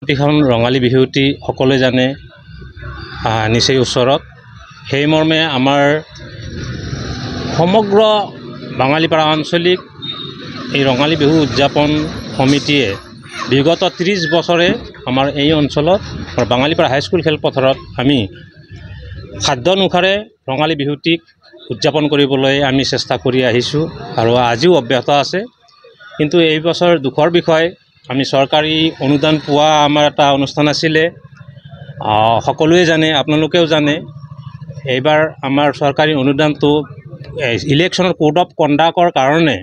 প্ৰতিখন ৰঙালী বিহুটি সকলোৱে জানে নিচেই ওচৰত। সেই মৰ্মে আমাৰ সমগ্ৰ বাঙালীপাৰা আঞ্চলিক এই ৰঙালী বিহু উদযাপন সমিতিয়ে বিগত 30 বছৰে আমাৰ এই অঞ্চলত বাঙালীপাৰা হাইস্কুল খেলপথাৰত আমি খাদ্যনুসাৰে ৰঙালী বিহুটিক উদযাপন কৰিবলৈ আমি চেষ্টা কৰি আহিছোঁ আৰু আজিও অব্যাহত আছে। কিন্তু এই বছৰ দুখৰ বিষয়, আমি চৰকাৰী অনুদান পোৱা আমাৰ এটা অনুষ্ঠান আছিলে, সকলোৱে জানে, আপোনালোকেও জানে। এইবাৰ আমাৰ চৰকাৰী অনুদানটো ইলেকশ্যনৰ কোড অফ কণ্ডাক্টৰ কাৰণে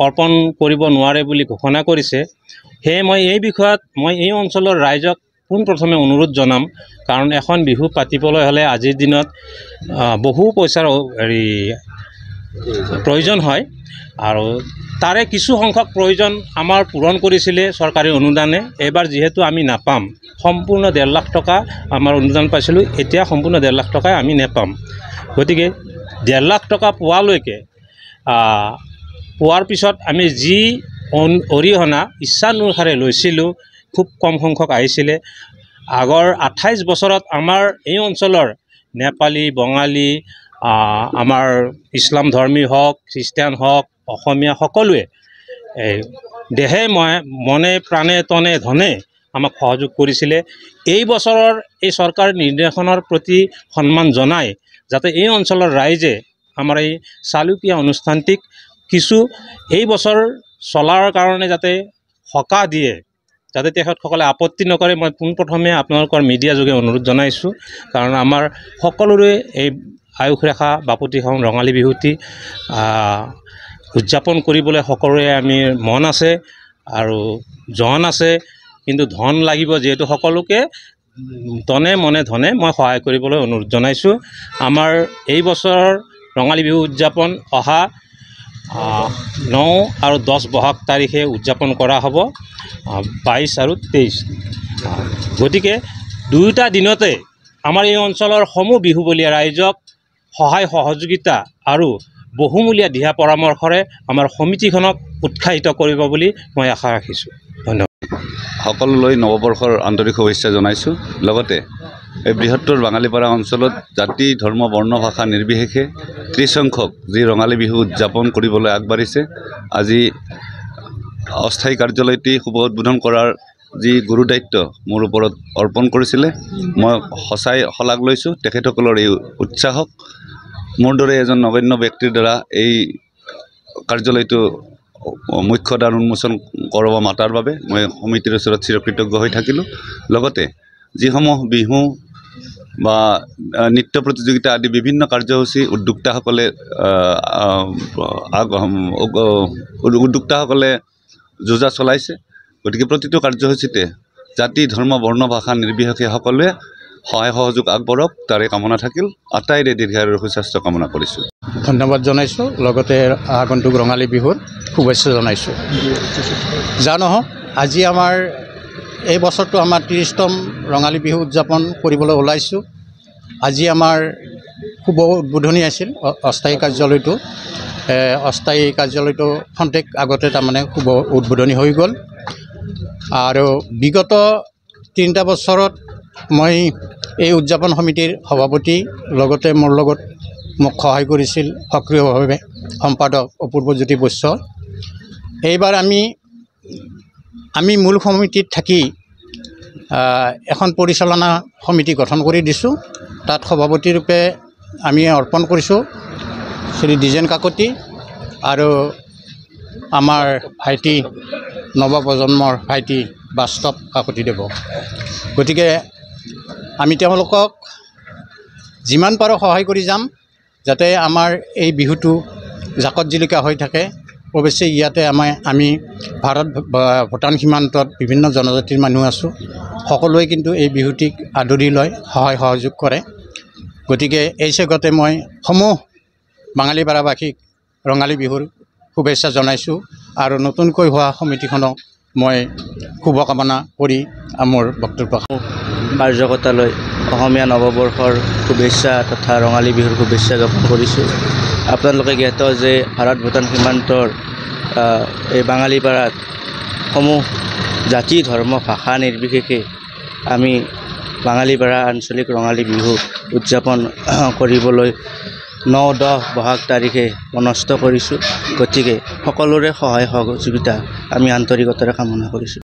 অৰ্পণ কৰিব নোৱাৰে বুলি ঘোষণা কৰিছে। সেয়ে মই এই বিষয়ত এই অঞ্চলৰ ৰাইজক পোনপ্ৰথমে অনুৰোধ জনাম, কাৰণ এখন বিহু পাতিবলৈ হ'লে আজিৰ দিনত বহু পইচাৰ প্ৰয়োজন হয় আৰু তাৰে কিছু সংখ্যক প্ৰয়োজন আমাৰ পূৰণ কৰিছিলে চৰকাৰী অনুদানে। এইবাৰ যিহেতু আমি নাপাম, সম্পূৰ্ণ 1.5 লাখ টকা আমাৰ অনুদান পাইছিলোঁ, এতিয়া সম্পূৰ্ণ 1.5 লাখ টকাই আমি নেপাম। গতিকে 1.5 লাখ টকা পোৱালৈকে পোৱাৰ পিছত আমি যি অৰিহণা ইচ্ছানুসাৰে লৈছিলোঁ, খুব কম সংখ্যক আহিছিলে। আগৰ 28 বছৰত আমাৰ এই অঞ্চলৰ নেপালী, বঙালী, আমাৰ ইছলাম ধৰ্মী হওক, খ্ৰীষ্টিয়ান হওক, অসমীয়া সকলোৱে দেহে মনে প্ৰাণে তনে ধনে আমাক সহযোগ কৰিছিলে। এই বছৰৰ এই চৰকাৰ নিৰ্দেশনৰ প্ৰতি সন্মান জনাই যাতে এই অঞ্চলৰ ৰাইজে আমাৰ এই চালুকীয়া অনুষ্ঠানটিক কিছু এই বছৰ চলাৰ কাৰণে যাতে সকাহ দিয়ে, যাতে তেখেতসকলে আপত্তি নকৰে, মই পোনপ্ৰথমে আপোনালোকৰ মিডিয়া যোগে অনুৰোধ জনাইছোঁ। কাৰণ আমাৰ সকলোৰে এই আয়ুস ৰেখা বাপতিসাহোন ৰঙালী বিহুটি উদযাপন কৰিবলৈ সকলোৰে আমি মন আছে আৰু জন আছে, কিন্তু ধন লাগিব, যিহেতু সকলোকে তনে মনে ধনে মই সহায় কৰিবলৈ অনুৰোধ জনাইছোঁ। আমাৰ এই বছৰৰ ৰঙালী বিহু উদযাপন অহা 9 আৰু 10 বহাগ তাৰিখে উদযাপন কৰা হ'ব, 22 আৰু 23। গতিকে দুয়োটা দিনতে আমাৰ এই অঞ্চলৰ সমূহ বিহুবলীয়া ৰাইজক সহায় সহযোগিতা আৰু বহুমূলীয়া দিহা পৰামৰ্শৰে আমাৰ সমিতিখনক উৎসাহিত কৰিব বুলি মই আশা ৰাখিছোঁ। ধন্যবাদ। সকলোলৈ নৱবৰ্ষৰ আন্তৰিক শুভেচ্ছা জনাইছোঁ। লগতে এই বৃহত্তৰ বাঙালীপাৰা অঞ্চলত জাতি, ধৰ্ম, বৰ্ণ, ভাষা নিৰ্বিশেষে 30 সংখ্যক যি ৰঙালী বিহু উদযাপন কৰিবলৈ আগবাঢ়িছে, আজি অস্থায়ী কাৰ্যালয়টি শুভ উদ্বোধন কৰাৰ যি গুৰু দায়িত্ব মোৰ ওপৰত অৰ্পণ কৰিছিলে, মই সঁচাই শলাগ লৈছোঁ তেখেতসকলৰ এই উৎসাহক। মোৰ দৰে এজন নগণ্য ব্যক্তিৰ দ্বাৰা এই কাৰ্যালয়টো মুখ্য দ্বাৰ উন্মোচন কৰাব মাতাৰ বাবে মই সমিতিৰ ওচৰত চিৰকৃতজ্ঞ হৈ থাকিলোঁ। লগতে যিসমূহ বিহু বা নৃত্য প্ৰতিযোগিতা আদি বিভিন্ন কাৰ্যসূচী উদ্যোক্তাসকলে যোজা চলাইছে, গতিকে প্ৰতিটো কাৰ্যসূচীতে জাতি, ধৰ্ম, বৰ্ণ, ভাষা নিৰ্বিশেষে সকলোৱে সহায় সহযোগ আগবঢ়ক, তাৰে কামনা থাকিল। আটাইৰে দীৰ্ঘায়ুৰ সুস্বাস্থ্য কামনা কৰিছোঁ। ধন্যবাদ জনাইছোঁ। লগতে আগন্তুক ৰঙালী বিহুৰ শুভেচ্ছা জনাইছোঁ। যা নহওক, আজি আমাৰ এই বছৰটো আমাৰ 30তম ৰঙালী বিহু উদযাপন কৰিবলৈ ওলাইছোঁ। আজি আমাৰ শুভ উদ্বোধনী আছিল অস্থায়ী কাৰ্যালয়টো। অস্থায়ী কাৰ্যালয়টো খন্তেক আগতে তাৰমানে শুভ উদ্বোধনী হৈ গ'ল। আৰু বিগত 3টা বছৰত মই এই উদযাপন সমিতিৰ সভাপতি, লগতে মোৰ লগত মোক সহায় কৰিছিল সক্ৰিয়ভাৱে সম্পাদক অপূৰ্বজ্যোতি বৈশ্য। এইবাৰ আমি মূল সমিতিত থাকি এখন পৰিচালনা সমিতি গঠন কৰি দিছোঁ। তাত সভাপতিৰূপে আমি অৰ্পণ কৰিছোঁ শ্ৰী দ্বিজেন কাকতি আৰু আমাৰ ভাইটি, নৱপ্ৰজন্মৰ ভাইটি বাস্তৱ কাকতিদেৱ। গতিকে আমি তেওঁলোকক যিমান পাৰোঁ সহায় কৰি যাম, যাতে আমাৰ এই বিহুটো জাকত জিলিকা হৈ থাকে। অৱশ্যে ইয়াতে আমি ভূটান সীমান্তত বিভিন্ন জনজাতিৰ মানুহ আছোঁ, সকলোৱে কিন্তু এই বিহুটিক আদৰি লয়, সহায় সহযোগ কৰে। গতিকে এই চেগতে মই সমূহ বাঙালীপাৰাবাসীক ৰঙালী বিহুৰ শুভেচ্ছা জনাইছোঁ আৰু নতুনকৈ হোৱা সমিতিখনক মই শুভকামনা কৰি মোৰ বক্তব্য কাৰ্যকৰ্তালৈ অসমীয়া নৱবৰ্ষৰ শুভেচ্ছা তথা ৰঙালী বিহুৰ শুভেচ্ছা জ্ঞাপন কৰিছোঁ। আপোনালোকে জ্ঞাত যে ভাৰত ভূটান সীমান্তৰ এই বাঙালীপাৰাত সমূহ জাতি ধৰ্ম ভাষা নিৰ্বিশেষে আমি বাঙালীপাৰা আঞ্চলিক ৰঙালী বিহু উদযাপন কৰিবলৈ 9-10 বহাগ তাৰিখে মনস্থ কৰিছোঁ। গতিকে সকলোৰে সহায় সহযোগিতা আমি আন্তৰিকতাৰে কামনা কৰিছোঁ।